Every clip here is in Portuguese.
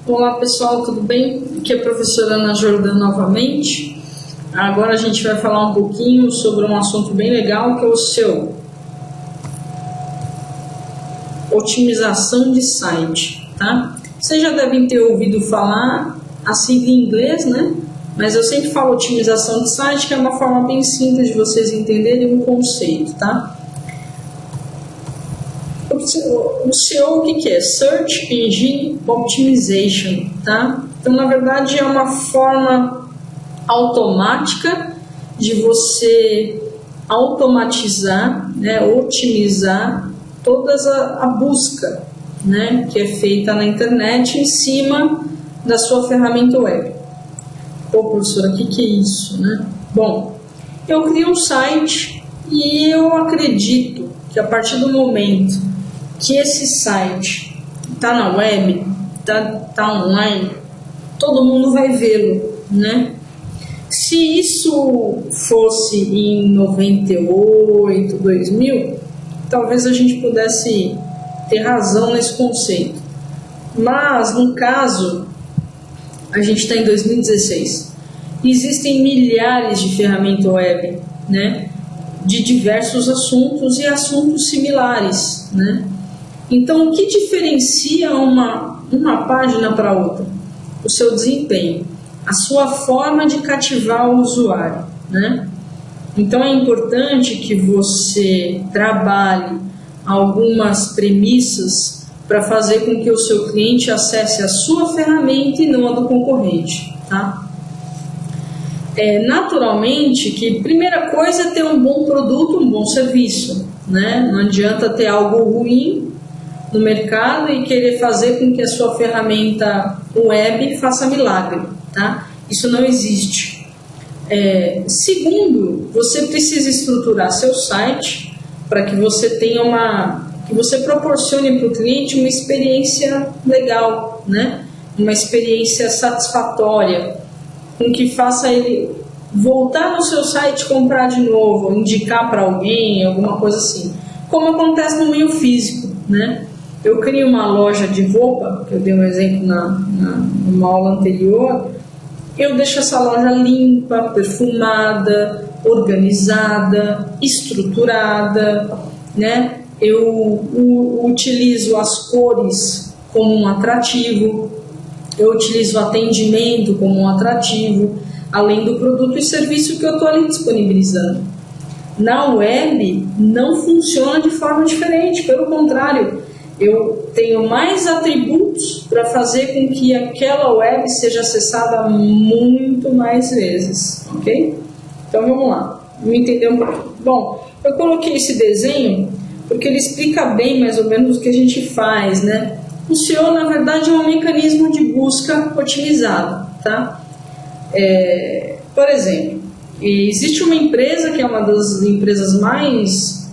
Olá pessoal, tudo bem? Aqui é a professora Ana Jordão novamente. Agora a gente vai falar um pouquinho sobre um assunto bem legal, que é o SEO. Otimização de site, tá? Vocês já devem ter ouvido falar a sigla em inglês, né? Mas eu sempre falo otimização de site, que é uma forma bem simples de vocês entenderem um conceito, tá? O SEO, o que é? Search Engine Optimization, tá? Então, na verdade, é uma forma automática de você automatizar, né, otimizar toda a busca, né, que é feita na internet em cima da sua ferramenta web. Pô, professora, o que é isso, né? Bom, eu criei um site e eu acredito que a partir do momento que esse site está na web, tá online, todo mundo vai vê-lo, né? Se isso fosse em 98, 2000, talvez a gente pudesse ter razão nesse conceito. Mas, no caso, a gente está em 2016. Existem milhares de ferramentas web, né? De diversos assuntos e assuntos similares, né? Então, o que diferencia uma página para outra? O seu desempenho, a sua forma de cativar o usuário, né? Então, é importante que você trabalhe algumas premissas para fazer com que o seu cliente acesse a sua ferramenta e não a do concorrente, tá? Naturalmente que primeira coisa é ter um bom produto, um bom serviço, né? Não adianta ter algo ruim no mercado e querer fazer com que a sua ferramenta web faça milagre, tá? Isso não existe. Segundo, você precisa estruturar seu site para que você tenha que você proporcione para o cliente uma experiência legal, né? Uma experiência satisfatória, com que faça ele voltar no seu site, comprar de novo, indicar para alguém, alguma coisa assim. Como acontece no meio físico, né? Eu criei uma loja de roupa, que eu dei um exemplo numa aula anterior. Eu deixo essa loja limpa, perfumada, organizada, estruturada, né? Eu utilizo as cores como um atrativo, eu utilizo o atendimento como um atrativo, além do produto e serviço que eu estou ali disponibilizando. Na web não funciona de forma diferente, pelo contrário, eu tenho mais atributos para fazer com que aquela web seja acessada muito mais vezes, ok? Então vamos lá, vamos entender um pouquinho. Bom, eu coloquei esse desenho porque ele explica bem mais ou menos o que a gente faz, né? O SEO, na verdade, é um mecanismo de busca otimizado, tá? Por exemplo, existe uma empresa que é uma das empresas mais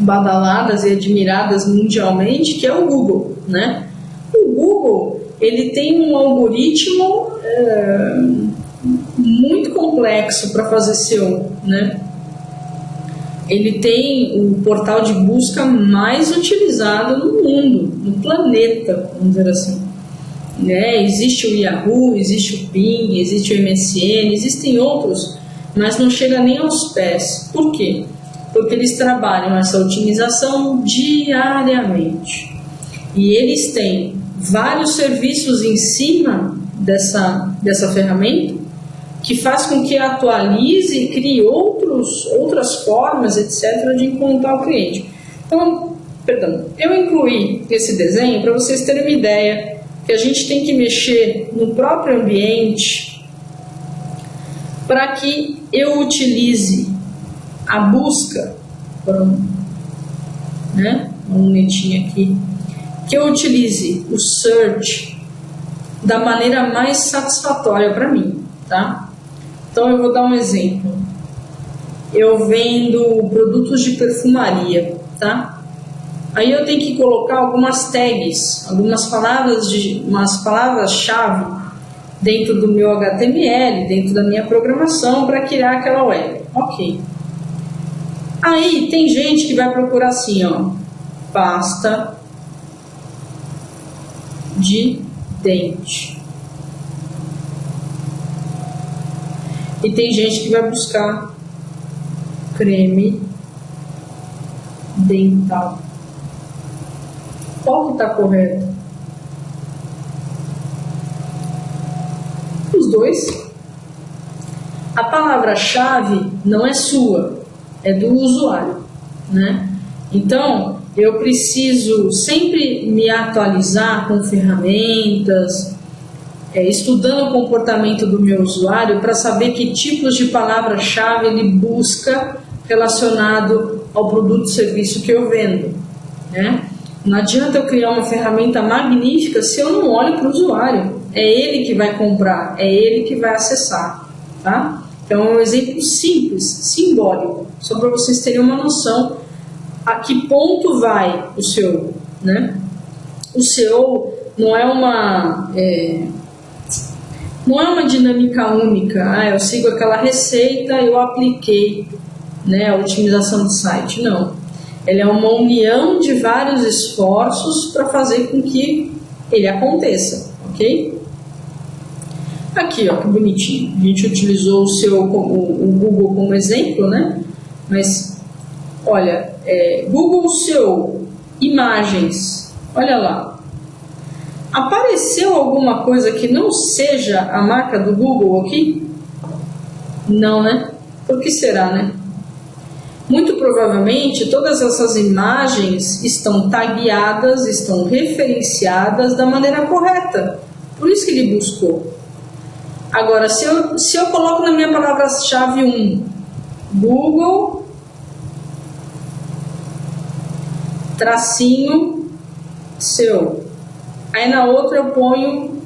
badaladas e admiradas mundialmente, que é o Google, né? O Google, ele tem um algoritmo muito complexo para fazer SEO, né? Ele tem o portal de busca mais utilizado no mundo, no planeta, vamos dizer assim, né? Existe o Yahoo, existe o Bing, existe o MSN, existem outros, mas não chega nem aos pés. Por quê? Porque eles trabalham essa otimização diariamente. E eles têm vários serviços em cima dessa ferramenta que faz com que atualize e crie outras formas, etc., de encontrar o cliente. Então, eu incluí esse desenho para vocês terem uma ideia que a gente tem que mexer no próprio ambiente para que eu utilize a busca, né, uma lunetinha aqui, que eu utilize o search da maneira mais satisfatória para mim, tá? Então eu vou dar um exemplo. Eu vendo produtos de perfumaria, tá? Aí eu tenho que colocar algumas tags, algumas palavras-chave dentro do meu HTML, dentro da minha programação para criar aquela web. Ok. Aí tem gente que vai procurar assim, ó, pasta de dente. E tem gente que vai buscar creme dental. Qual que está correto? Os dois. A palavra-chave não é sua, é do usuário, né? Então, eu preciso sempre me atualizar com ferramentas, estudando o comportamento do meu usuário para saber que tipos de palavra-chave ele busca relacionado ao produto ou serviço que eu vendo, né? Não adianta eu criar uma ferramenta magnífica se eu não olho para o usuário. É ele que vai comprar, é ele que vai acessar, tá? Então é um exemplo simples, simbólico, só para vocês terem uma noção a que ponto vai o SEO, né? O SEO não é uma dinâmica única. Eu sigo aquela receita, eu apliquei, né, a otimização do site. Não. Ele é uma união de vários esforços para fazer com que ele aconteça, ok? Aqui, ó, que bonitinho. A gente utilizou o Google como exemplo, né? Mas, olha, Google SEO, imagens, olha lá. Apareceu alguma coisa que não seja a marca do Google aqui? Não, né? Por que será, né? Muito provavelmente todas essas imagens estão tagueadas, estão referenciadas da maneira correta. Por isso que ele buscou. Agora, se eu coloco na minha palavra-chave 1, Google, tracinho, SEO. Aí na outra eu ponho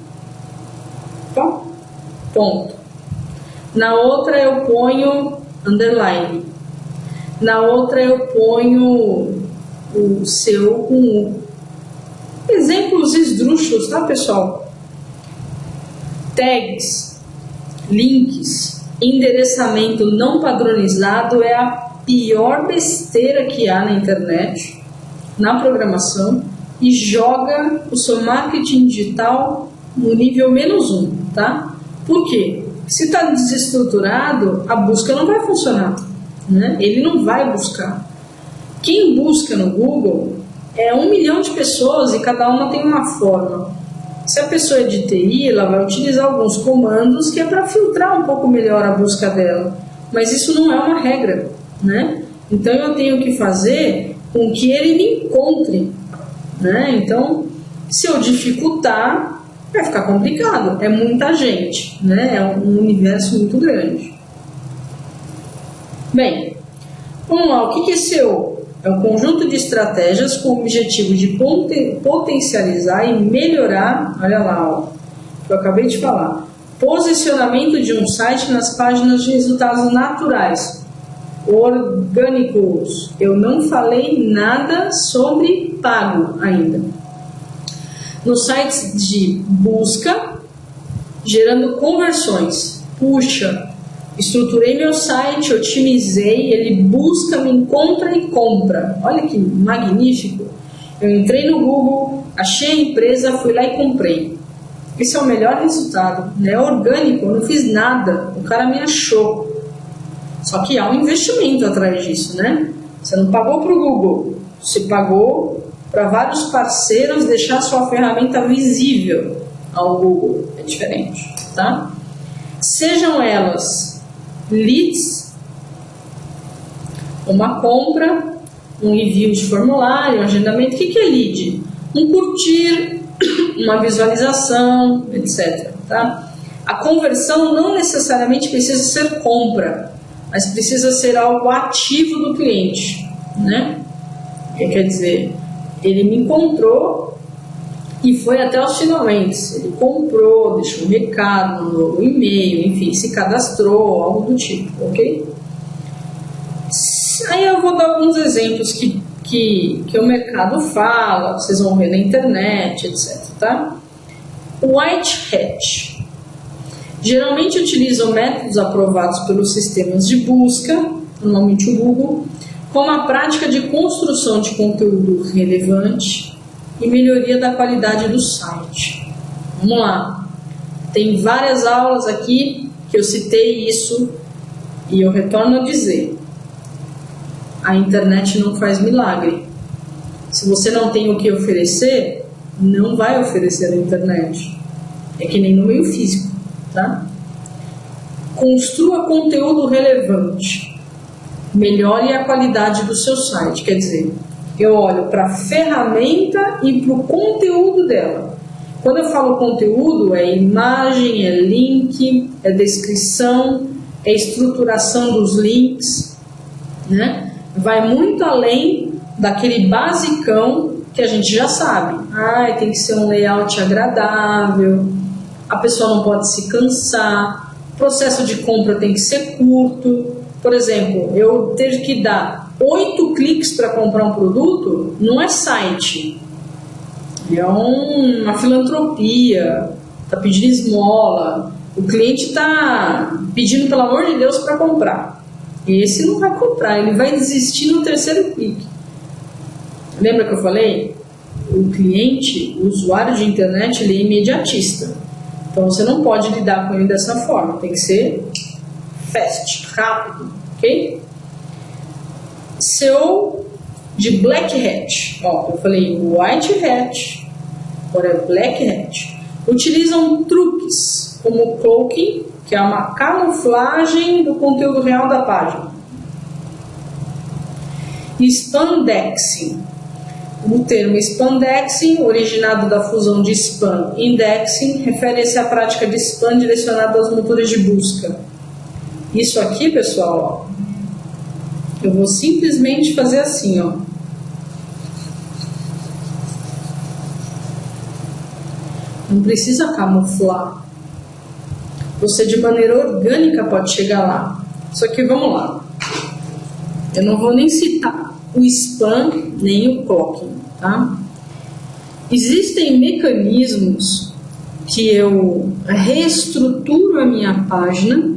ponto. Na outra eu ponho underline. Na outra eu ponho o SEO com U. Exemplos esdrúxulos, tá, pessoal? Tags, links, endereçamento não padronizado é a pior besteira que há na internet, na programação, e joga o seu marketing digital no nível -1, tá? Por quê? Se está desestruturado, a busca não vai funcionar, né? Ele não vai buscar. Quem busca no Google é 1 milhão de pessoas e cada uma tem uma forma. Se a pessoa é de TI, ela vai utilizar alguns comandos que é para filtrar um pouco melhor a busca dela. Mas isso não é uma regra, né? Então eu tenho que fazer com que ele me encontre, né? Então, se eu dificultar, vai ficar complicado. É muita gente, né? É um universo muito grande. Bem, vamos lá. O que é SEO? É um conjunto de estratégias com o objetivo de potencializar e melhorar, olha lá, ó, que eu acabei de falar, posicionamento de um site nas páginas de resultados naturais, orgânicos. Eu não falei nada sobre pago ainda. Nos sites de busca, gerando conversões. Puxa, estruturei meu site, otimizei, ele busca, me encontra e compra. Olha que magnífico. Eu entrei no Google, achei a empresa, fui lá e comprei. Esse é o melhor resultado, né? Orgânico, eu não fiz nada, o cara me achou. Só que há um investimento atrás disso, né? Você não pagou para o Google, você pagou para vários parceiros deixar sua ferramenta visível ao Google. É diferente, tá? Sejam elas leads, uma compra, um envio de formulário, um agendamento. O que é lead? Um curtir, uma visualização, etc. Tá? A conversão não necessariamente precisa ser compra, mas precisa ser algo ativo do cliente, né? Quer dizer, ele me encontrou e foi até os finalmente. Ele comprou, deixou um recado, mandou um e-mail, enfim, se cadastrou, algo do tipo, ok? Aí eu vou dar alguns exemplos que o mercado fala, vocês vão ver na internet, etc. Tá? White Hat. Geralmente utilizam métodos aprovados pelos sistemas de busca, normalmente o Google, como a prática de construção de conteúdo relevante e melhoria da qualidade do site. Vamos lá. Tem várias aulas aqui que eu citei isso e eu retorno a dizer. A internet não faz milagre. Se você não tem o que oferecer, não vai oferecer na internet. É que nem no meio físico, tá? Construa conteúdo relevante. Melhore a qualidade do seu site. Quer dizer, eu olho para a ferramenta e para o conteúdo dela. Quando eu falo conteúdo, é imagem, é link, é descrição, é estruturação dos links, né? Vai muito além daquele basicão que a gente já sabe. Tem que ser um layout agradável, a pessoa não pode se cansar, o processo de compra tem que ser curto. Por exemplo, eu ter que dar 8 cliques para comprar um produto não é site, é uma filantropia, está pedindo esmola, o cliente está pedindo pelo amor de Deus para comprar. Esse não vai comprar, ele vai desistir no terceiro clique. Lembra que eu falei? O cliente, o usuário de internet, ele é imediatista. Então você não pode lidar com ele dessa forma, tem que ser fast, rápido, ok? SEO de Black Hat. Eu falei White Hat, agora é Black Hat. Utilizam truques como cloaking, que é uma camuflagem do conteúdo real da página. Spandexing. O termo spandexing, originado da fusão de spam e indexing, refere-se à prática de spam direcionado aos motores de busca. Isso aqui, pessoal, eu vou simplesmente fazer assim, Não precisa camuflar. Você de maneira orgânica pode chegar lá. Só que vamos lá. Eu não vou nem citar o spam nem o cloaking, tá? Existem mecanismos que eu reestruturo a minha página,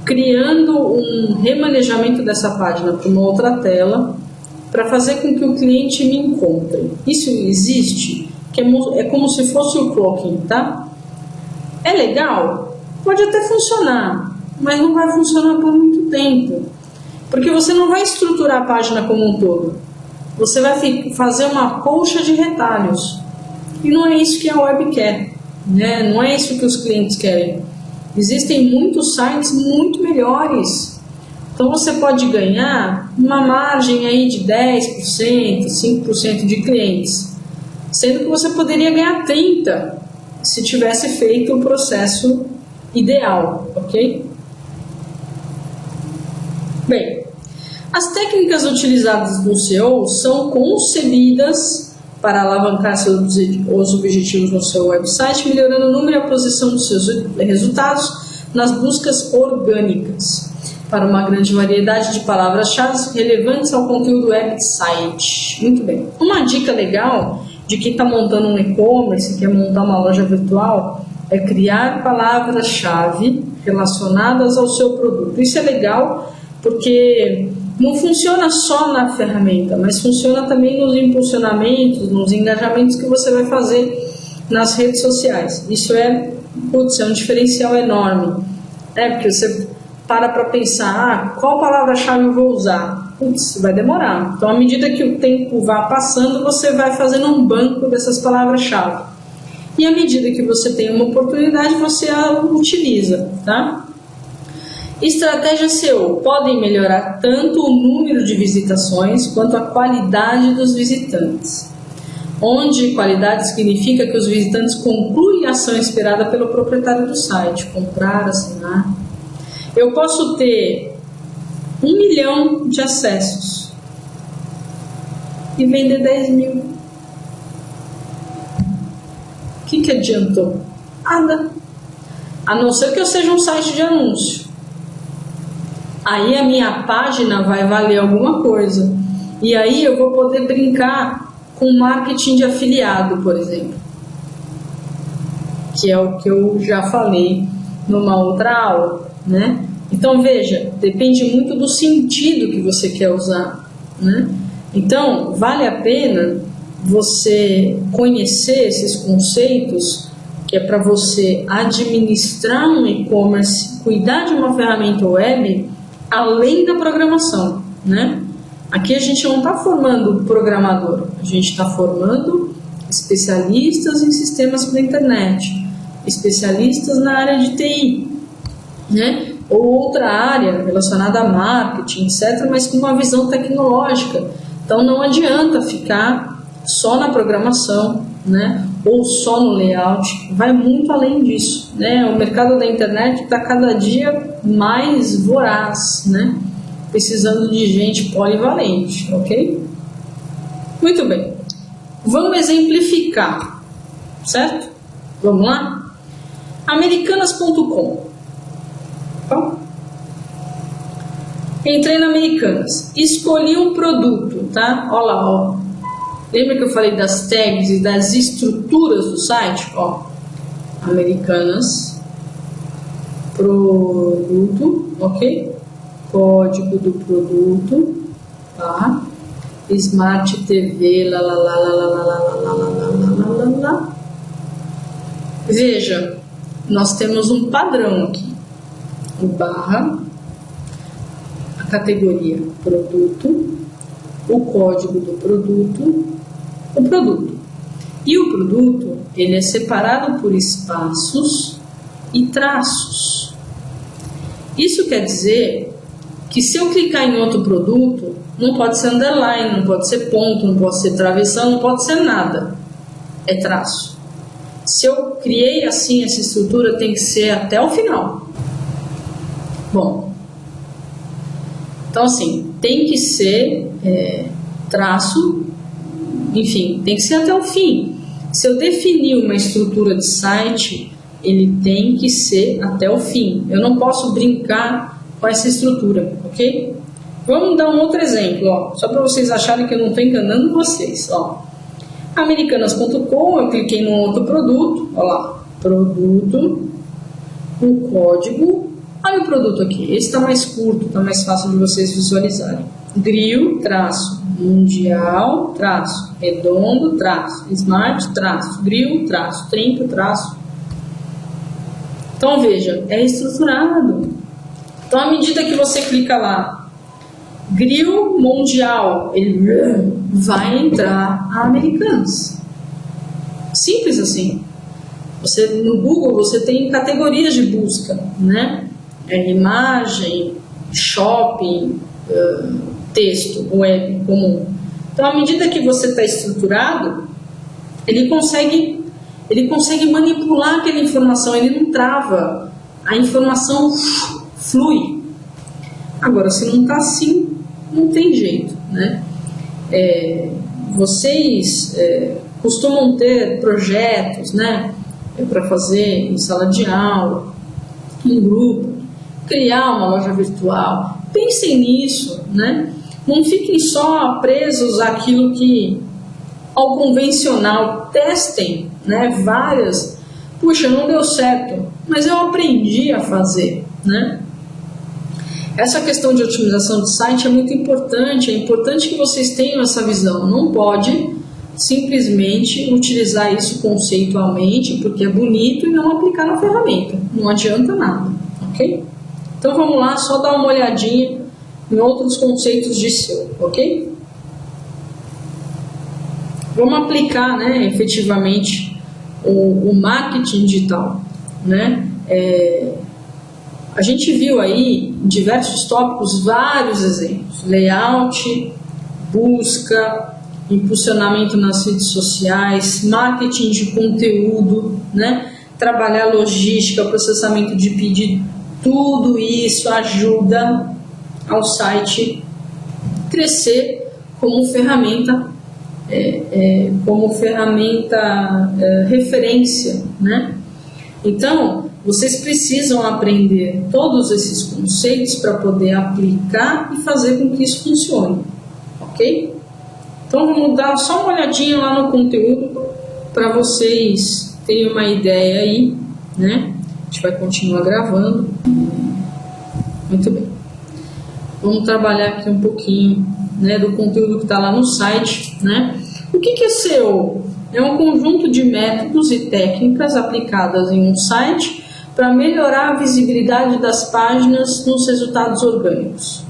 criando um remanejamento dessa página para uma outra tela, para fazer com que o cliente me encontre. Isso existe, que é como se fosse o cloaking, tá? É legal? Pode até funcionar, mas não vai funcionar por muito tempo, porque você não vai estruturar a página como um todo. Você vai fazer uma colcha de retalhos. E não é isso que a web quer, né? Não é isso que os clientes querem. Existem muitos sites muito melhores. Então você pode ganhar uma margem aí de 10%, 5% de clientes, sendo que você poderia ganhar 30% se tivesse feito o processo ideal, ok? Bem, as técnicas utilizadas no SEO são concebidas para alavancar os objetivos no seu website, melhorando o número e a posição dos seus resultados nas buscas orgânicas, para uma grande variedade de palavras-chave relevantes ao conteúdo website. Muito bem. Uma dica legal de quem está montando um e-commerce, quer montar uma loja virtual, é criar palavras-chave relacionadas ao seu produto. Isso é legal porque não funciona só na ferramenta, mas funciona também nos impulsionamentos, nos engajamentos que você vai fazer nas redes sociais. Isso é um diferencial enorme, porque você para pensar, qual palavra-chave eu vou usar? Vai demorar. Então, à medida que o tempo vá passando, você vai fazendo um banco dessas palavras-chave. E à medida que você tem uma oportunidade, você a utiliza, tá? Estratégias SEO podem melhorar tanto o número de visitações quanto a qualidade dos visitantes. Onde qualidade significa que os visitantes concluem a ação esperada pelo proprietário do site, comprar, assinar. Eu posso ter 1 milhão de acessos e vender 10 mil. O que adiantou? Nada. A não ser que eu seja um site de anúncio. Aí a minha página vai valer alguma coisa. E aí eu vou poder brincar com marketing de afiliado, por exemplo. Que é o que eu já falei numa outra aula, né? Então veja, depende muito do sentido que você quer usar, né? Então vale a pena você conhecer esses conceitos, que é para você administrar um e-commerce, cuidar de uma ferramenta web, além da programação, né? Aqui a gente não está formando programador, a gente está formando especialistas em sistemas para a internet, especialistas na área de TI, né? Ou outra área relacionada a marketing, etc., mas com uma visão tecnológica. Então não adianta ficar só na programação, né? Ou só no layout, vai muito além disso, né? O mercado da internet está cada dia mais voraz, né? Precisando de gente polivalente, ok? Muito bem. Vamos exemplificar, certo? Vamos lá? Americanas.com. Bom, entrei na Americanas, escolhi um produto, tá? Olha lá, ó. Lembra que eu falei das tags e das estruturas do site? Ó, Americanas, produto, ok? Código do produto, tá? Smart TV, lá, lá, lá, lá, lá, lá, lá, lá, lá, lá, lá, lá, lá. Veja, nós temos um padrão aqui. O barra, a categoria produto, o código do produto, o produto. E o produto, ele é separado por espaços e traços. Isso quer dizer que se eu clicar em outro produto, não pode ser underline, não pode ser ponto, não pode ser travessão, não pode ser nada. É traço. Se eu criei assim essa estrutura, tem que ser até o final. Bom, então assim, tem que ser traço, enfim, tem que ser até o fim. Se eu definir uma estrutura de site, ele tem que ser até o fim. Eu não posso brincar com essa estrutura, ok? Vamos dar um outro exemplo, ó, só para vocês acharem que eu não estou enganando vocês. Ó. Americanas.com, eu cliquei num outro produto, ó lá, produto, o código. Olha o produto aqui, esse está mais curto, está mais fácil de vocês visualizarem. Grill, traço, mundial, traço, redondo, traço, smart, traço, grill, traço, 30, traço. Então veja, é estruturado. Então à medida que você clica lá, grill mundial, ele vai entrar a Americanas. Simples assim. Você, no Google você tem categorias de busca, né? Imagem, shopping, texto, web comum. Então, à medida que você está estruturado, ele consegue manipular aquela informação, ele não trava, a informação flui. Agora, se não está assim, não tem jeito, né? Vocês costumam ter projetos, né? Para fazer em sala de aula, em grupo, criar uma loja virtual. Pensem nisso, né? Não fiquem só presos àquilo que, ao convencional, testem, né? Várias. Puxa, não deu certo, mas eu aprendi a fazer, né? Essa questão de otimização de site é muito importante. É importante que vocês tenham essa visão. Não pode simplesmente utilizar isso conceitualmente porque é bonito e não aplicar na ferramenta. Não adianta nada, ok? Então vamos lá, só dar uma olhadinha em outros conceitos de SEO, ok? Vamos aplicar, né, efetivamente o marketing digital, né? A gente viu aí em diversos tópicos vários exemplos: layout, busca, impulsionamento nas redes sociais, marketing de conteúdo, né? Trabalhar logística, processamento de pedido. Tudo isso ajuda ao site crescer como ferramenta, referência, né? Então, vocês precisam aprender todos esses conceitos para poder aplicar e fazer com que isso funcione, ok? Então, vamos dar só uma olhadinha lá no conteúdo para vocês terem uma ideia aí, né? A gente vai continuar gravando. Muito bem. Vamos trabalhar aqui um pouquinho, né, do conteúdo que está lá no site, né? O que é SEO? É um conjunto de métodos e técnicas aplicadas em um site para melhorar a visibilidade das páginas nos resultados orgânicos.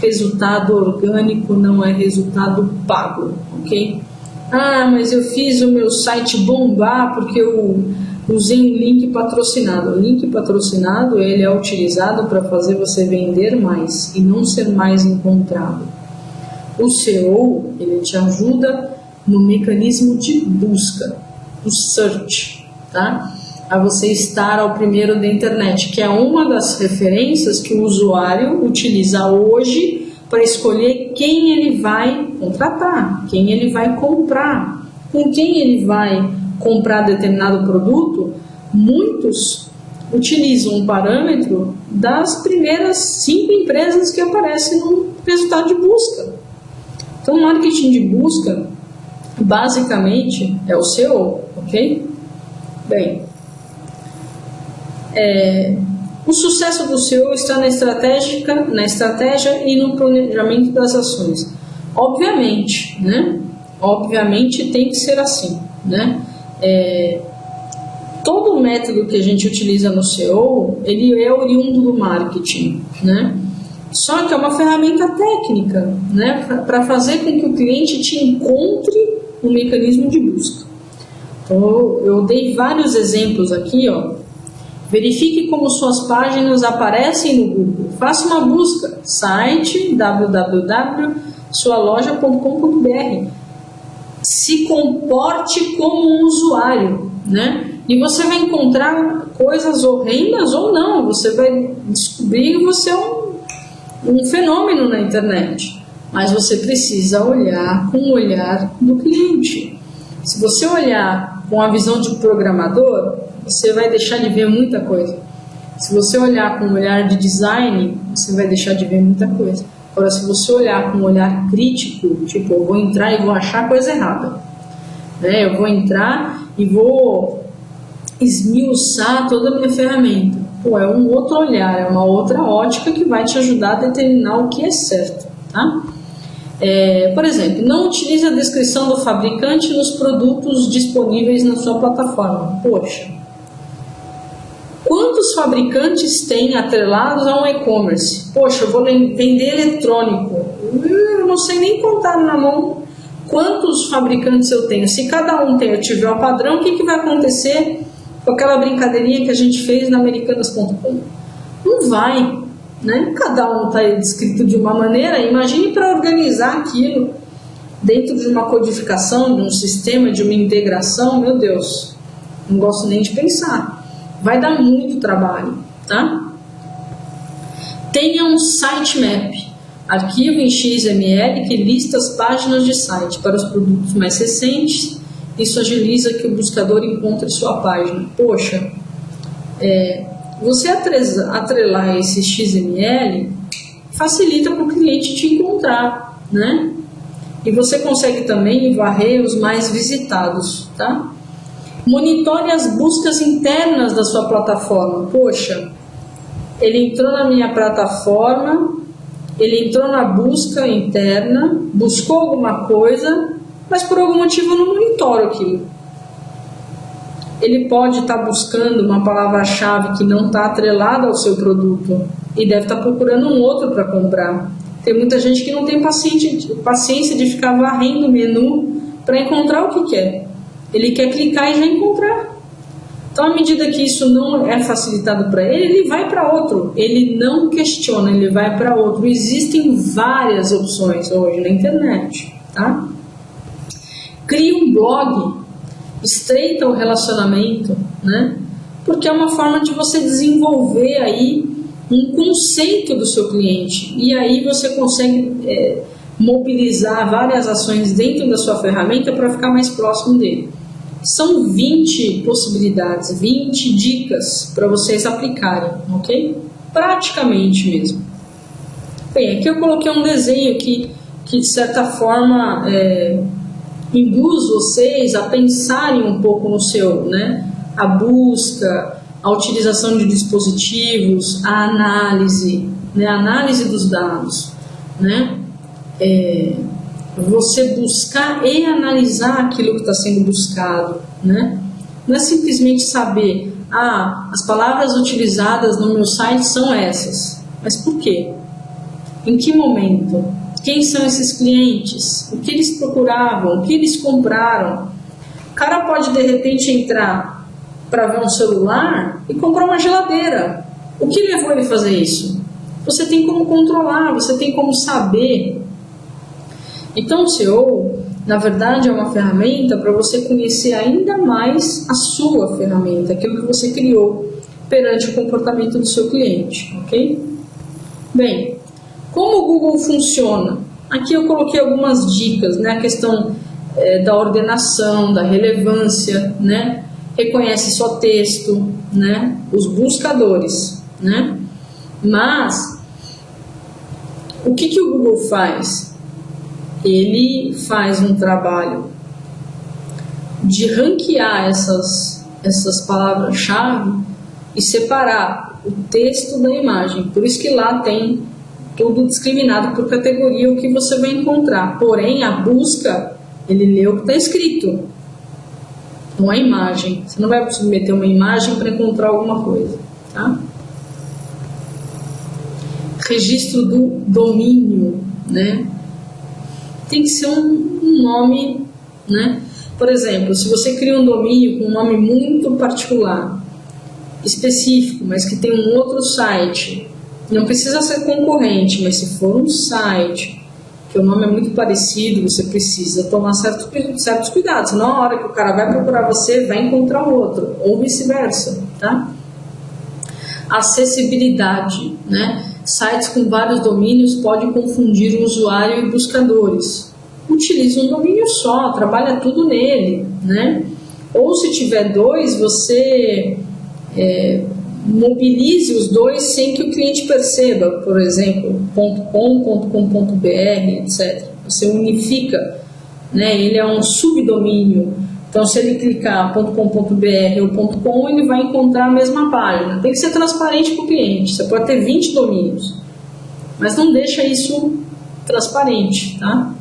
Resultado orgânico não é resultado pago, ok? Ah, mas eu fiz o meu site bombar porque eu usei um link patrocinado. O link patrocinado ele é utilizado para fazer você vender mais e não ser mais encontrado. O SEO ele te ajuda no mecanismo de busca, o search, tá? A você estar ao primeiro da internet, que é uma das referências que o usuário utiliza hoje para escolher quem ele vai contratar, quem ele vai comprar, com quem ele vai comprar determinado produto. Muitos utilizam um parâmetro das primeiras 5 empresas que aparecem no resultado de busca. Então, marketing de busca, basicamente, é o SEO, ok? Bem, o sucesso do SEO está na estratégia e no planejamento das ações. Obviamente, né? Obviamente tem que ser assim, né? Todo o método que a gente utiliza no SEO, ele é oriundo do marketing, né? Só que é uma ferramenta técnica, né? Para fazer com que o cliente te encontre no mecanismo de busca. Então, eu dei vários exemplos aqui, ó. Verifique como suas páginas aparecem no Google. Faça uma busca. Site www.sualoja.com.br. Se comporte como um usuário, né? E você vai encontrar coisas horrendas ou não. Você vai descobrir que você é um fenômeno na internet. Mas você precisa olhar com o olhar do cliente. Se você olhar com a visão de programador, você vai deixar de ver muita coisa. Se você olhar com um olhar de design, você vai deixar de ver muita coisa. Agora, se você olhar com um olhar crítico, tipo, eu vou entrar e vou achar coisa errada, né? Eu vou entrar e vou esmiuçar toda a minha ferramenta. Pô, é um outro olhar, é uma outra ótica que vai te ajudar a determinar o que é certo, tá? Por exemplo, não utilize a descrição do fabricante nos produtos disponíveis na sua plataforma. Poxa, quantos fabricantes têm atrelados a um e-commerce? Poxa, eu vou vender eletrônico. Eu não sei nem contar na mão quantos fabricantes eu tenho. Se cada um tiver o padrão, o que vai acontecer com aquela brincadeirinha que a gente fez na Americanas.com? Não vai, né? Cada um está descrito de uma maneira. Imagine para organizar aquilo dentro de uma codificação, de um sistema, de uma integração. Meu Deus, não gosto nem de pensar. Vai dar muito trabalho, tá? Tenha um sitemap, arquivo em XML que lista as páginas de site para os produtos mais recentes. Isso agiliza que o buscador encontre sua página. Poxa, você atrelar esse XML facilita para o cliente te encontrar, né? E você consegue também varrer os mais visitados, tá? Monitore as buscas internas da sua plataforma. Poxa, ele entrou na minha plataforma, ele entrou na busca interna, buscou alguma coisa, mas por algum motivo eu não monitoro aquilo. Ele pode estar buscando uma palavra-chave que não está atrelada ao seu produto e deve estar procurando um outro para comprar. Tem muita gente que não tem paciência de ficar varrendo o menu para encontrar o que quer. Ele quer clicar e já encontrar. Então, à medida que isso não é facilitado para ele, ele vai para outro. Ele não questiona, ele vai para outro. Existem várias opções hoje na internet, tá? Crie um blog, estreita o relacionamento, né? Porque é uma forma de você desenvolver aí um conceito do seu cliente. E aí você consegue mobilizar várias ações dentro da sua ferramenta para ficar mais próximo dele. São 20 possibilidades, 20 dicas para vocês aplicarem, ok? Praticamente mesmo. Bem, aqui eu coloquei um desenho que de certa forma induz vocês a pensarem um pouco no SEO, né? A busca, a utilização de dispositivos, a análise, né? A análise dos dados, né? você buscar e analisar aquilo que está sendo buscado, né? Não é simplesmente saber, as palavras utilizadas no meu site são essas, mas por quê? Em que momento? Quem são esses clientes? O que eles procuravam? O que eles compraram? O cara pode de repente entrar para ver um celular e comprar uma geladeira. O que levou ele a fazer isso? Você tem como controlar, você tem como saber. Então o SEO, na verdade, é uma ferramenta para você conhecer ainda mais a sua ferramenta, aquilo que você criou perante o comportamento do seu cliente, ok? Bem, como o Google funciona? Aqui eu coloquei algumas dicas, né? A questão da ordenação, da relevância, né? Reconhece só texto, né? Os buscadores, né? Mas o que o Google faz? Ele faz um trabalho de ranquear essas palavras-chave e separar o texto da imagem. Por isso que lá tem tudo discriminado por categoria o que você vai encontrar. Porém, a busca, ele lê o que está escrito, não a imagem. Você não vai submeter uma imagem para encontrar alguma coisa, tá? Registro do domínio, né? Tem que ser um nome, né? Por exemplo, se você cria um domínio com um nome muito particular, específico, mas que tem um outro site, não precisa ser concorrente, mas se for um site que o nome é muito parecido, você precisa tomar certos cuidados, senão a hora que o cara vai procurar você, vai encontrar outro, ou vice-versa, tá? Acessibilidade, né? Sites com vários domínios podem confundir o usuário e buscadores. Utilize um domínio só, trabalha tudo nele, né? Ou se tiver dois, você mobilize os dois sem que o cliente perceba, por exemplo, .com, .com.br, etc. Você unifica, né? Ele é um subdomínio. Então, se ele clicar .com.br ou .com, ele vai encontrar a mesma página. Tem que ser transparente para o cliente. Você pode ter 20 domínios, mas não deixa isso transparente, tá?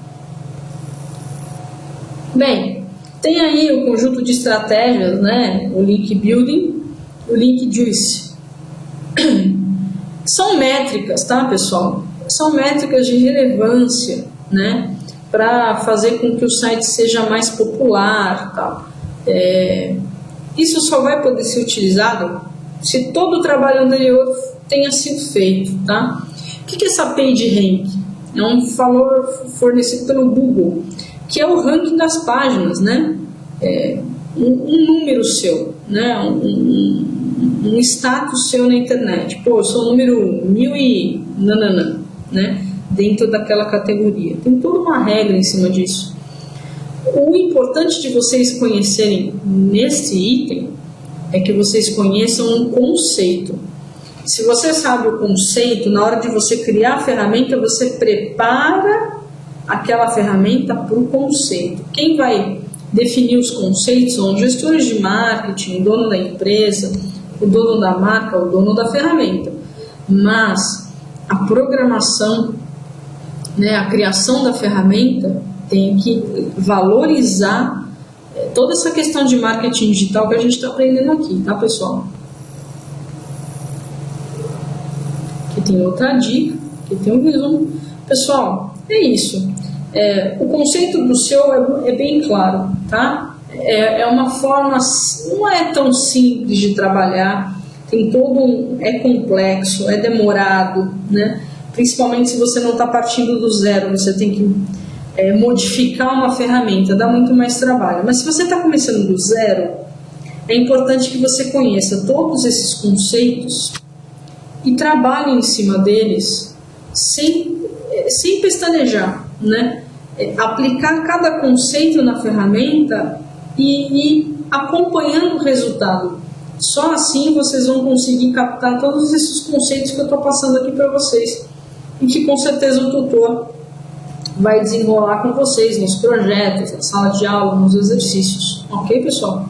Bem, tem aí o conjunto de estratégias, né? O link building, o link juice. São métricas, tá, pessoal? São métricas de relevância, né? Para fazer com que o site seja mais popular, tá? Isso só vai poder ser utilizado se todo o trabalho anterior tenha sido feito, tá? O que é essa PageRank? É um valor fornecido pelo Google, que é o ranking das páginas, né? Um número seu, né? Um status seu na internet. Pô, eu sou o número 1000 e nananã, né? Dentro daquela categoria. Tem toda uma regra em cima disso. O importante de vocês conhecerem nesse item é que vocês conheçam um conceito. Se você sabe o conceito, na hora de você criar a ferramenta, você prepara aquela ferramenta para o conceito. Quem vai definir os conceitos são os gestores de marketing, o dono da empresa, o dono da marca, o dono da ferramenta. Mas a programação, né, a criação da ferramenta tem que valorizar toda essa questão de marketing digital que a gente está aprendendo aqui, tá, pessoal? Aqui tem outra dica, aqui tem um resumo. Pessoal, é isso. O conceito do SEO é bem claro, tá? É uma forma, não é tão simples de trabalhar, tem todo é complexo, é demorado, né? Principalmente se você não está partindo do zero, você tem que modificar uma ferramenta, dá muito mais trabalho. Mas se você está começando do zero, é importante que você conheça todos esses conceitos e trabalhe em cima deles sem pestanejar, né? Aplicar cada conceito na ferramenta e acompanhando o resultado. Só assim vocês vão conseguir captar todos esses conceitos que eu estou passando aqui para vocês e que com certeza o tutor vai desenrolar com vocês nos projetos, na sala de aula, nos exercícios. Ok, pessoal?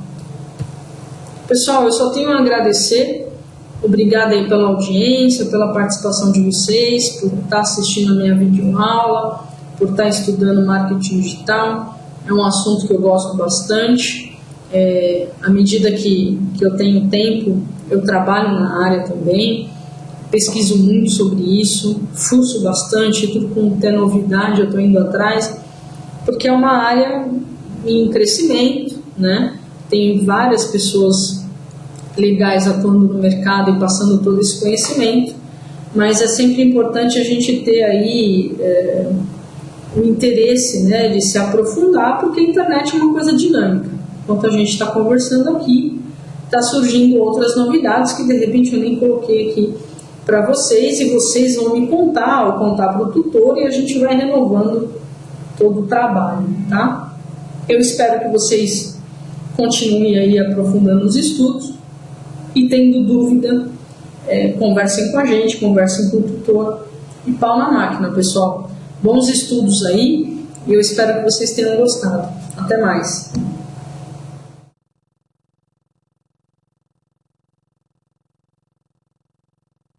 Pessoal, eu só tenho a agradecer. Obrigado aí pela audiência, pela participação de vocês, por estar assistindo a minha videoaula, por estar estudando marketing digital. É um assunto que eu gosto bastante. À medida que eu tenho tempo, eu trabalho na área também, pesquiso muito sobre isso, fuço bastante, tudo com ter novidade eu estou indo atrás, porque é uma área em crescimento, né? Tem várias pessoas legais atuando no mercado e passando todo esse conhecimento, mas é sempre importante a gente ter aí o interesse, né, de se aprofundar, porque a internet é uma coisa dinâmica. Enquanto a gente está conversando aqui, está surgindo outras novidades que de repente eu nem coloquei aqui para vocês, e vocês vão me contar ou contar para o tutor, e a gente vai renovando todo o trabalho, tá? Eu espero que vocês continuem aí aprofundando os estudos, e tendo dúvida, conversem com a gente, conversem com o tutor, e pau na máquina, pessoal. Bons estudos aí, e eu espero que vocês tenham gostado. Até mais!